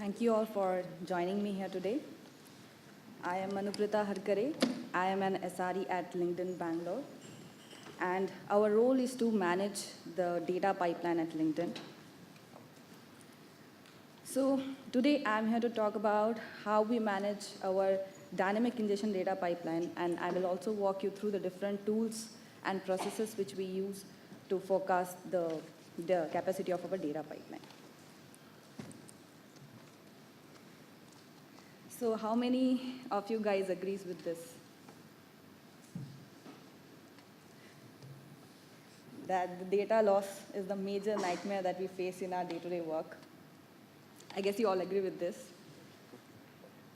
Thank you all for joining me here today. I am Manuprita Harkare. I am an SRE at LinkedIn Bangalore. And our role is to manage the data pipeline at LinkedIn. So today I'm here to talk about how we manage our dynamic ingestion data pipeline, and I will also walk you through the different tools and processes which we use to forecast the capacity of our data pipeline. So how many of you guys agrees with this? That the data loss is the major nightmare that we face in our day-to-day work. I guess you all agree with this.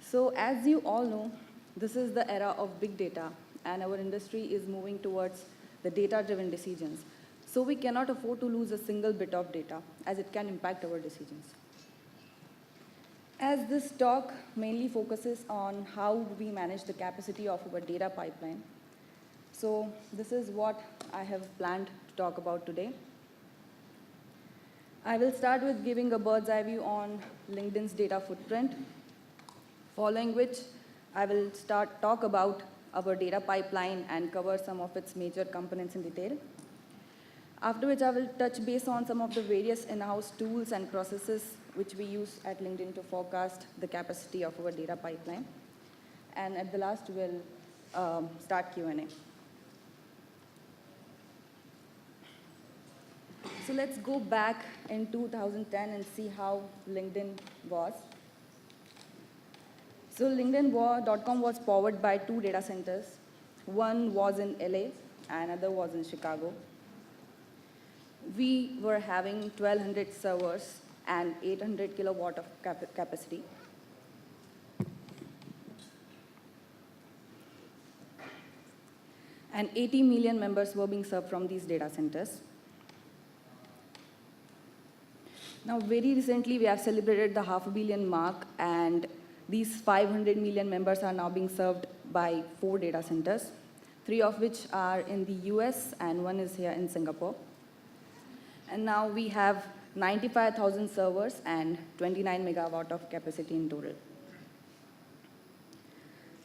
So as you all know, this is the era of big data, and our industry is moving towards the data-driven decisions. So we cannot afford to lose a single bit of data, as it can impact our decisions. As this talk mainly focuses on how we manage the capacity of our data pipeline, so this is what I have planned to talk about today. I will start with giving a bird's eye view on LinkedIn's data footprint, following which I will talk about our data pipeline and cover some of its major components in detail. After which I will touch base on some of the various in-house tools and processes which we use at LinkedIn to forecast the capacity of our data pipeline. And at the last, we'll start Q&A. So let's go back in 2010 and see how LinkedIn was. So LinkedIn.com was powered by 2 data centers. One was in LA, and another was in Chicago. We were having 1,200 servers and 800 kilowatt of capacity. And 80 million members were being served from these data centers. Now, very recently, we have celebrated the 500 million mark, and these 500 million members are now being served by 4 data centers, 3 of which are in the US, and 1 is here in Singapore. And now we have 95,000 servers and 29 megawatt of capacity in total.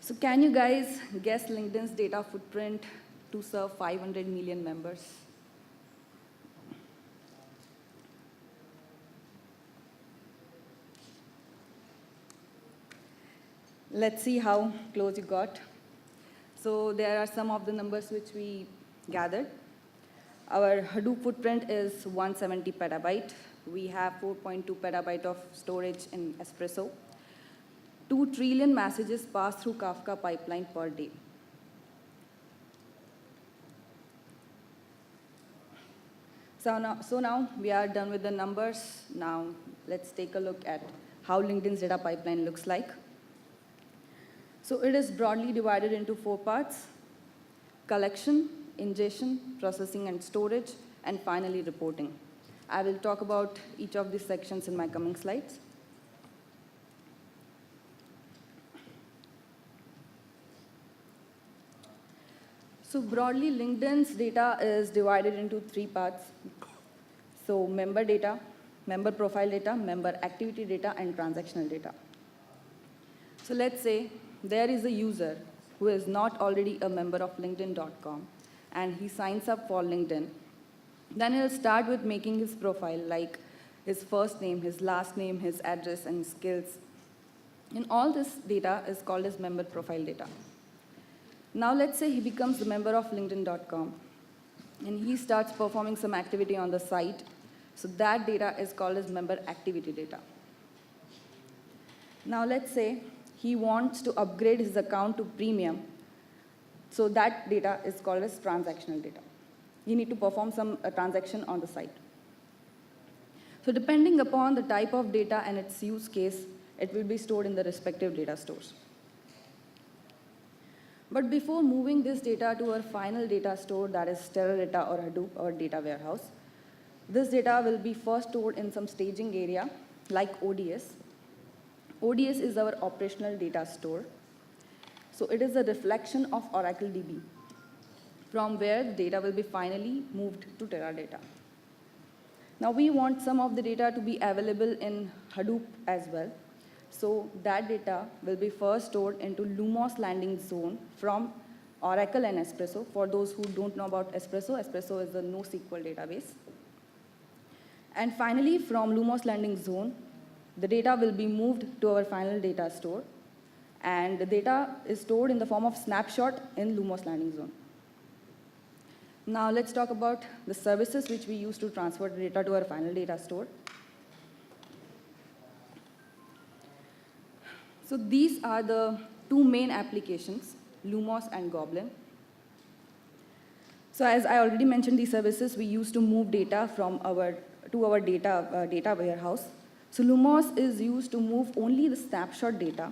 So can you guys guess LinkedIn's data footprint to serve 500 million members? Let's see how close you got. So there are some of the numbers which we gathered. Our Hadoop footprint is 170 petabyte. We have 4.2 petabyte of storage in Espresso. 2 trillion messages pass through Kafka pipeline per day. So now we are done with the numbers. Now let's take a look at how LinkedIn's data pipeline looks like. So it is broadly divided into 4 parts: collection, ingestion, processing and storage, and finally reporting. I will talk about each of these sections in my coming slides. So broadly, LinkedIn's data is divided into 3 parts. So member data, member profile data, member activity data, and transactional data. So let's say there is a user who is not already a member of LinkedIn.com, and he signs up for LinkedIn. Then he'll start with making his profile, like his first name, his last name, his address, and skills. And all this data is called as member profile data. Now let's say he becomes the member of LinkedIn.com, and he starts performing some activity on the site. So that data is called as member activity data. Now let's say he wants to upgrade his account to premium. So that data is called as transactional data. You need to perform some transaction on the site. So depending upon the type of data and its use case, it will be stored in the respective data stores. But before moving this data to our final data store, that is Teradata or Hadoop or data warehouse, this data will be first stored in some staging area like ODS. ODS is our operational data store. So it is a reflection of Oracle DB, from where the data will be finally moved to Teradata. Now we want some of the data to be available in Hadoop as well. So that data will be first stored into Lumos landing zone from Oracle and Espresso. For those who don't know about Espresso, Espresso is a NoSQL database. And finally, from Lumos landing zone, the data will be moved to our final data store. And the data is stored in the form of snapshot in Lumos landing zone. Now let's talk about the services which we use to transfer the data to our final data store. So these are the two main applications, Lumos and Goblin. So as I already mentioned, these services we use to move data from our data warehouse. So Lumos is used to move only the snapshot data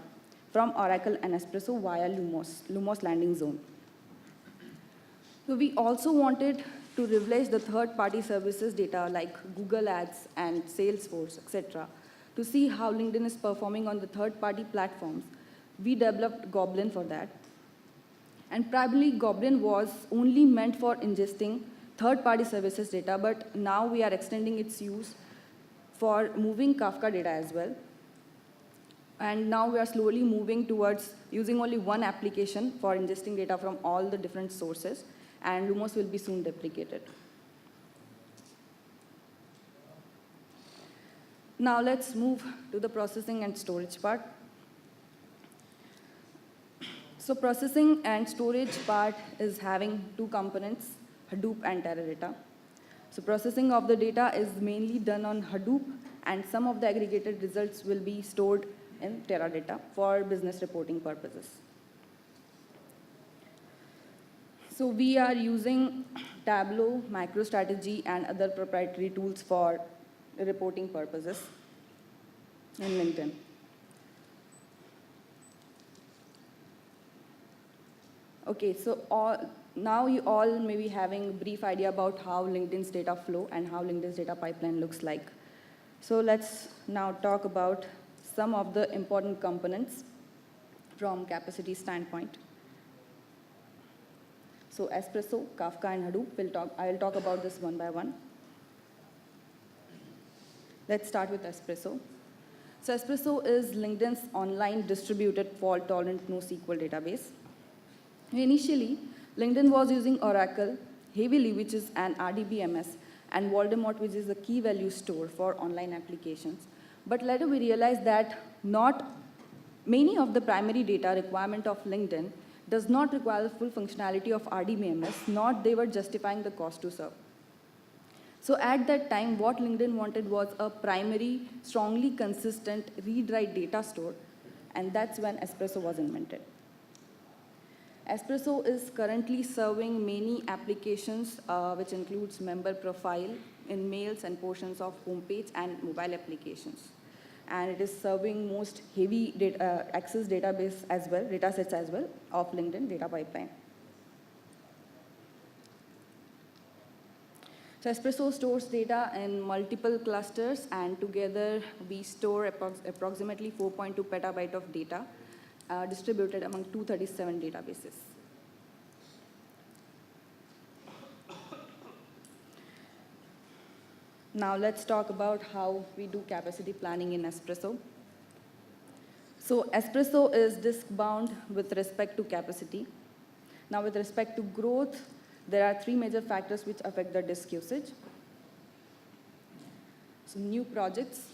from Oracle and Espresso via Lumos landing zone. So we also wanted to privilege the third-party services data like Google Ads and Salesforce, etc., to see how LinkedIn is performing on the third-party platforms. We developed Goblin for that. And primarily, Goblin was only meant for ingesting third-party services data, but now we are extending its use for moving Kafka data as well. And now we are slowly moving towards using only one application for ingesting data from all the different sources, and Lumos will be soon deprecated. Now let's move to the processing and storage part. So processing and storage part is having two components, Hadoop and Teradata. So processing of the data is mainly done on Hadoop, and some of the aggregated results will be stored in Teradata for business reporting purposes. So we are using Tableau, MicroStrategy, and other proprietary tools for reporting purposes in LinkedIn. Okay, so now you all may be having a brief idea about how LinkedIn's data flow and how LinkedIn's data pipeline looks like. So let's now talk about some of the important components from capacity standpoint. So Espresso, Kafka, and Hadoop, I will talk about this one by one. Let's start with Espresso. So Espresso is LinkedIn's online distributed fault-tolerant NoSQL database. Initially, LinkedIn was using Oracle heavily, which is an RDBMS, and Voldemort, which is a key value store for online applications. But later we realized that not many of the primary data requirement of LinkedIn does not require the full functionality of RDBMS, nor they were justifying the cost to serve. So at that time, what LinkedIn wanted was a primary, strongly consistent read-write data store, and that's when Espresso was invented. Espresso is currently serving many applications, which includes member profile in mails and portions of homepage and mobile applications. And it is serving most heavy access database as well, datasets as well, of LinkedIn data pipeline. So Espresso stores data in multiple clusters, and together we store approximately 4.2 petabyte of data distributed among 237 databases. Now let's talk about how we do capacity planning in Espresso. So Espresso is disk-bound with respect to capacity. Now with respect to growth, there are three major factors which affect the disk usage. So new projects.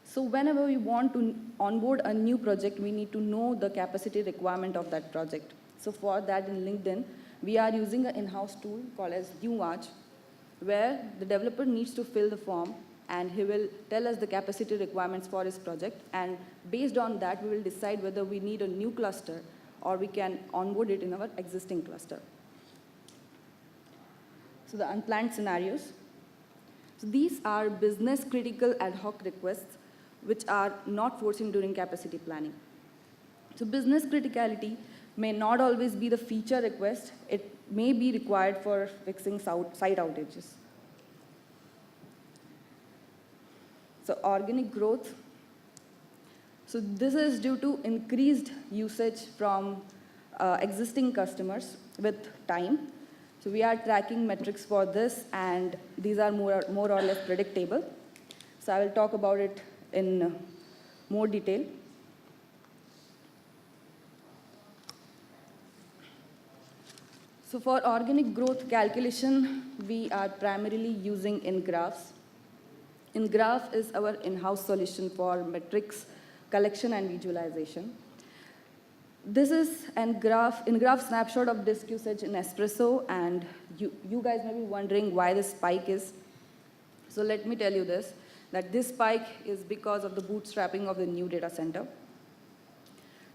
So whenever we want to onboard a new project, we need to know the capacity requirement of that project. So for that in LinkedIn, we are using an in-house tool called as UMarch, where the developer needs to fill the form, and he will tell us the capacity requirements for his project, and based on that, we will decide whether we need a new cluster or we can onboard it in our existing cluster. So the unplanned scenarios. So these are business critical ad hoc requests which are not foreseen during capacity planning. So business criticality may not always be the feature request. It may be required for fixing site outages. So organic growth. So this is due to increased usage from existing customers with time. So we are tracking metrics for this, and these are more or less predictable. So I will talk about it in more detail. So for organic growth calculation, we are primarily using ingraphs. Ingraph is our in-house solution for metrics collection and visualization. This is an in-graph snapshot of disk usage in Espresso, and you guys may be wondering why this spike is. So let me tell you this, that this spike is because of the bootstrapping of the new data center.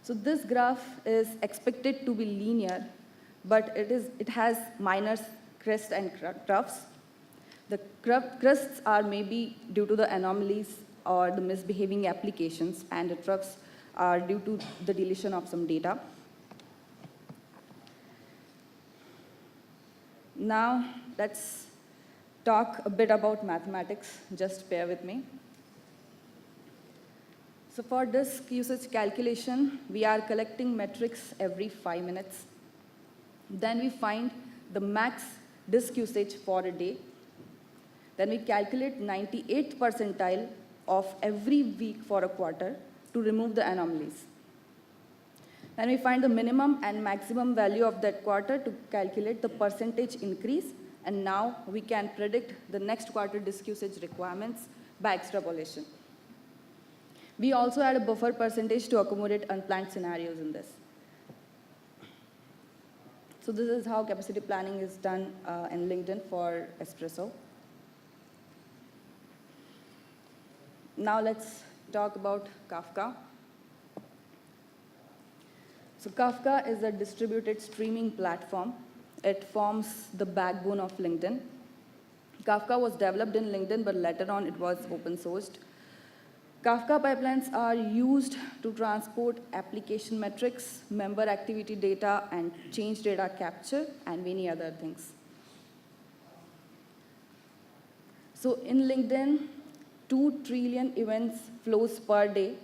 So this graph is expected to be linear, but it has minor crests and troughs. The crests are maybe due to the anomalies or the misbehaving applications, and the troughs are due to the deletion of some data. Now, let's talk a bit about mathematics. Just bear with me. So for disk usage calculation, we are collecting metrics every 5 minutes. Then we find the max disk usage for a day. Then we calculate 98th percentile of every week for a quarter to remove the anomalies. Then we find the minimum and maximum value of that quarter to calculate the percentage increase, and now we can predict the next quarter disk usage requirements by extrapolation. We also add a buffer percentage to accommodate unplanned scenarios in this. So this is how capacity planning is done in LinkedIn for Espresso. Now let's talk about Kafka. So Kafka is a distributed streaming platform. It forms the backbone of LinkedIn. Kafka was developed in LinkedIn, but later on it was open sourced. Kafka pipelines are used to transport application metrics, member activity data, and change data capture, and many other things. So in LinkedIn, 2 trillion events flows per day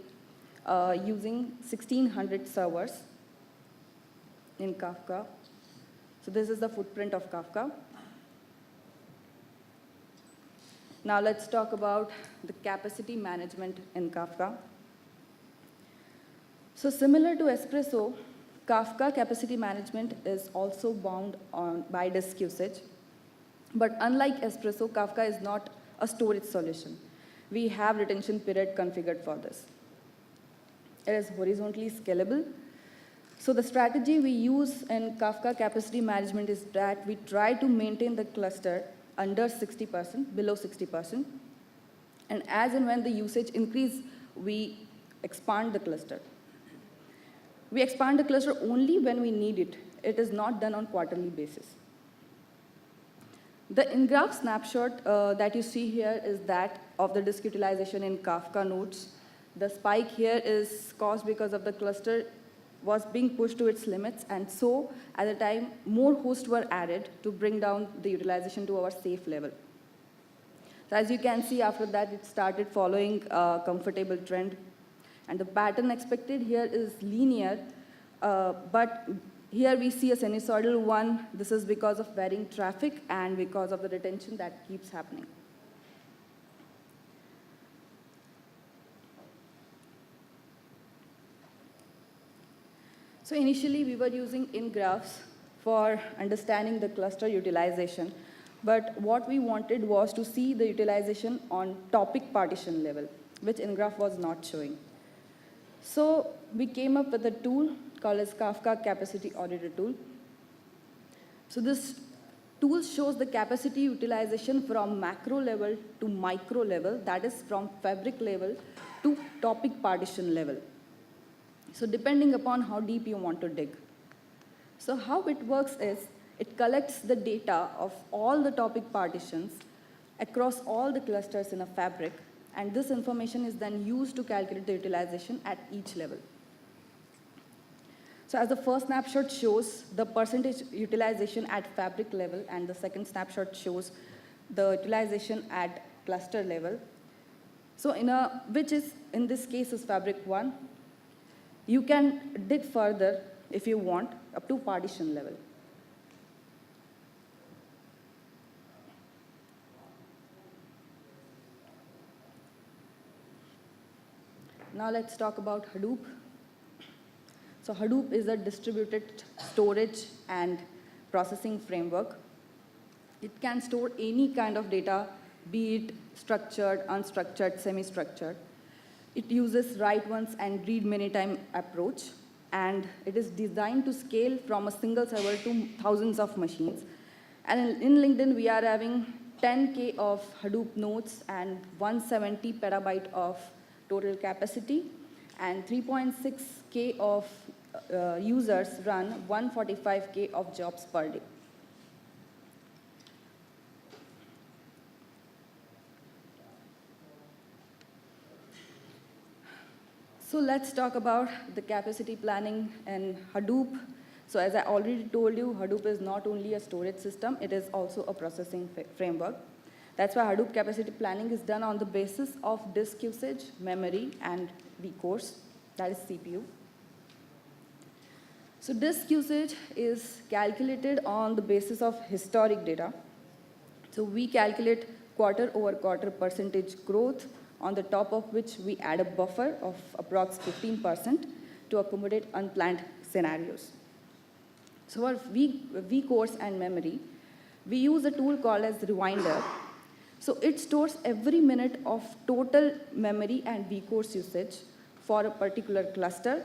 using 1,600 servers in Kafka. So this is the footprint of Kafka. Now let's talk about the capacity management in Kafka. So similar to Espresso, Kafka capacity management is also bound by disk usage. But unlike Espresso, Kafka is not a storage solution. We have retention period configured for this. It is horizontally scalable. So the strategy we use in Kafka capacity management is that we try to maintain the cluster under 60%, below 60%. And as and when the usage increases, we expand the cluster. We expand the cluster only when we need it. It is not done on quarterly basis. The in-graph snapshot that you see here is that of the disk utilization in Kafka nodes. The spike here is caused because of the cluster was being pushed to its limits, and so at the time, more hosts were added to bring down the utilization to our safe level. So as you can see, after that, it started following a comfortable trend. And the pattern expected here is linear, but here we see a sinusoidal one. This is because of varying traffic and because of the retention that keeps happening. So initially, we were using in-graphs for understanding the cluster utilization. But what we wanted was to see the utilization on topic partition level, which in-graph was not showing. So we came up with a tool called as Kafka Capacity Auditor Tool. So this tool shows the capacity utilization from macro level to micro level, that is from fabric level to topic partition level. So depending upon how deep you want to dig. So how it works is, it collects the data of all the topic partitions across all the clusters in a fabric, and this information is then used to calculate the utilization at each level. So as the first snapshot shows the percentage utilization at fabric level, and the second snapshot shows the utilization at cluster level. So which is, in this case, is fabric 1. You can dig further if you want, up to partition level. Now let's talk about Hadoop. So Hadoop is a distributed storage and processing framework. It can store any kind of data, be it structured, unstructured, semi-structured. It uses write once and read many time approach, and it is designed to scale from a single server to thousands of machines. And in LinkedIn, we are having 10K of Hadoop nodes and 170 petabyte of total capacity, and 3.6K of users run 145K of jobs per day. So let's talk about the capacity planning in Hadoop. So as I already told you, Hadoop is not only a storage system, it is also a processing framework. That's why Hadoop capacity planning is done on the basis of disk usage, memory, and vCores, that is CPU. So disk usage is calculated on the basis of historic data. So we calculate quarter-over-quarter percentage growth, on the top of which we add a buffer of approx 15% to accommodate unplanned scenarios. So for vCores and memory, we use a tool called as Rewinder. So it stores every minute of total memory and vCores usage for a particular cluster.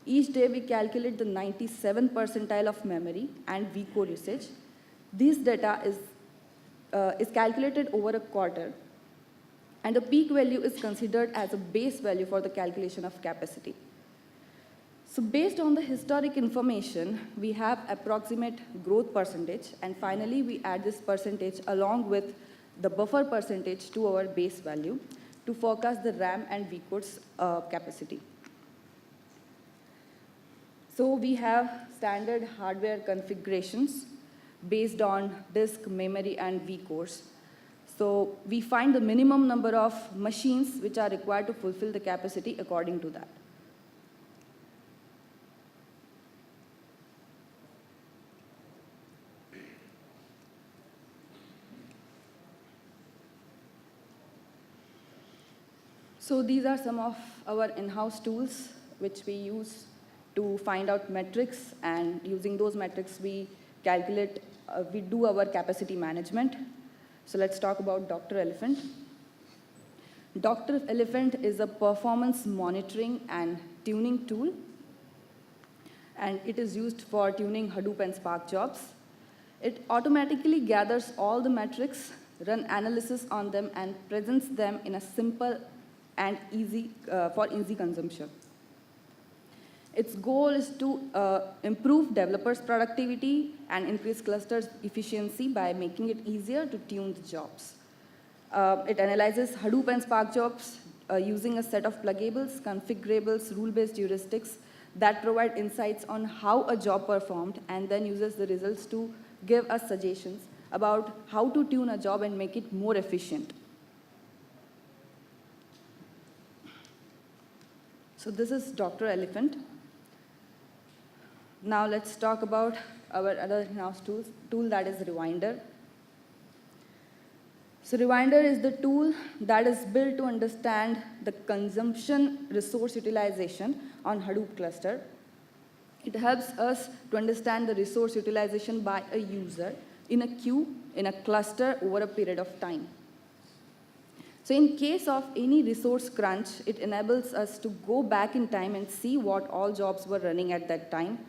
Each day we calculate the 97th percentile of memory and vCore usage. This data is calculated over a quarter, and the peak value is considered as a base value for the calculation of capacity. So based on the historic information, we have approximate growth percentage, and finally we add this percentage along with the buffer percentage to our base value to forecast the RAM and vCore's capacity. So we have standard hardware configurations based on disk, memory, and vCores. So we find the minimum number of machines which are required to fulfill the capacity according to that. So these are some of our in-house tools which we use to find out metrics, and using those metrics we calculate, we do our capacity management. So let's talk about Dr. Elephant. Dr. Elephant is a performance monitoring and tuning tool, and it is used for tuning Hadoop and Spark jobs. It automatically gathers all the metrics, run analysis on them, and presents them in a simple and easy for easy consumption. Its goal is to improve developers' productivity and increase clusters' efficiency by making it easier to tune the jobs. It analyzes Hadoop and Spark jobs using a set of pluggables, configurables, rule-based heuristics that provide insights on how a job performed, and then uses the results to give us suggestions about how to tune a job and make it more efficient. So this is Dr. Elephant. Now let's talk about our other in-house tool that is Rewinder. So Rewinder is the tool that is built to understand the consumption resource utilization on Hadoop cluster. It helps us to understand the resource utilization by a user in a queue, in a cluster over a period of time. So in case of any resource crunch, it enables us to go back in time and see what all jobs were running at that time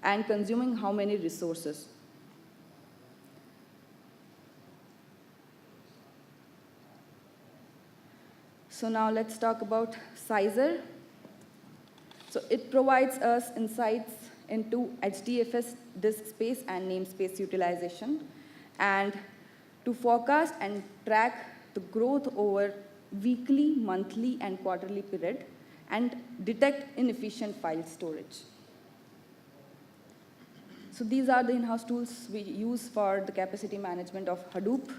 and consuming how many resources. So now let's talk about Sizer. So it provides us insights into HDFS disk space and namespace utilization, and to forecast and track the growth over weekly, monthly, and quarterly period, and detect inefficient file storage. So these are the in-house tools we use for the capacity management of Hadoop.